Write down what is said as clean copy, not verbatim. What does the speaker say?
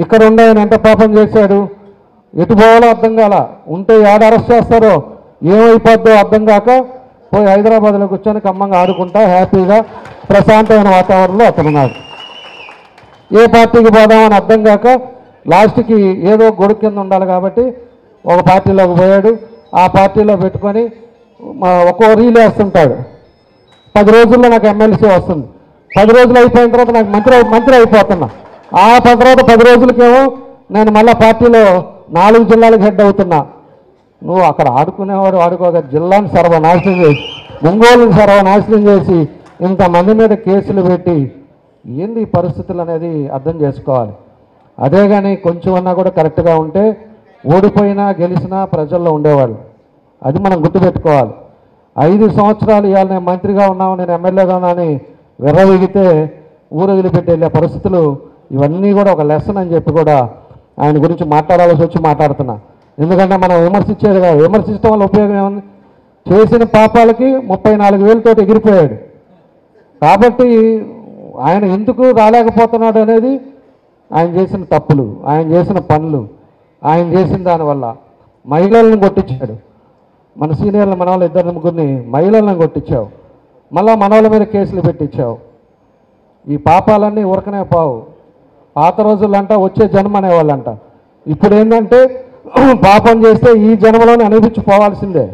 ఇక్కడ ఉండి ఆయన ఎంత పాపం చేశాడు, ఎటు పోవాలో అర్థం కాల, ఉంటే ఏడ అరెస్ట్ చేస్తారో ఏమైపోద్దో అర్థం కాక పోయి హైదరాబాద్లో కూర్చొని ఖమ్మంగా ఆడుకుంటా హ్యాపీగా ప్రశాంతమైన వాతావరణంలో అతనున్నాడు. ఏ పార్టీకి పోదామని అర్థం కాక లాస్ట్కి ఏదో గొడుగు కింద ఉండాలి కాబట్టి ఒక పార్టీలోకి పోయాడు. ఆ పార్టీలో పెట్టుకొని ఒక్కో రీల్ వేస్తుంటాడు. 10 రోజుల్లో నాకు ఎమ్మెల్సీ వస్తుంది, 10 రోజులు అయిపోయిన తర్వాత నాకు మంత్రి అయిపోతున్నా. ఆ తర్వాత 10 రోజులకేమో నేను మళ్ళీ పార్టీలో 4 జిల్లాలకు హెడ్ అవుతున్నా. నువ్వు అక్కడ ఆడుకునేవాడు ఆడుకోగా జిల్లాని సర్వనాశనం చేసి, ఒంగోలుని సర్వనాశనం చేసి, ఇంతమంది మీద కేసులు పెట్టి ఏంది ఈ పరిస్థితులు అనేది అర్థం చేసుకోవాలి. అదే కానీ కొంచెం అన్నా కూడా కరెక్ట్గా ఉంటే ఓడిపోయినా గెలిచినా ప్రజల్లో ఉండేవాళ్ళు. అది మనం గుర్తుపెట్టుకోవాలి. 5 సంవత్సరాలు ఇవాళ నేను మంత్రిగా ఉన్నాను, నేను ఎమ్మెల్యేగా ఉన్నానని విర్రవీగితే ఊరు వదిలిపెట్టి వెళ్ళే పరిస్థితులు, ఇవన్నీ కూడా ఒక లెసన్ అని చెప్పి కూడా ఆయన గురించి మాట్లాడాల్సి వచ్చి మాట్లాడుతున్నా. ఎందుకంటే మనం విమర్శించేది కాదు, విమర్శించడం వల్ల ఉపయోగం ఏముంది? చేసిన పాపాలకి 34,000 ఎగిరిపోయాడు. కాబట్టి ఆయన ఎందుకు రాలేకపోతున్నాడు అనేది ఆయన చేసిన తప్పులు, ఆయన చేసిన పనులు, ఆయన చేసిన దానివల్ల మహిళలను కొట్టించాడు. మన సీనియర్లు మనవాళ్ళు 2-3 మహిళలను కొట్టించావు, మళ్ళీ మనవాళ్ళ మీద కేసులు పెట్టించావు. ఈ పాపాలన్నీ ఊరకనే పావు. పాత రోజులంట వచ్చే జన్మ అనేవాళ్ళంట. ఇప్పుడు ఏంటంటే పాపం చేస్తే ఈ జన్మలోనే అనిపించిపోవాల్సిందే.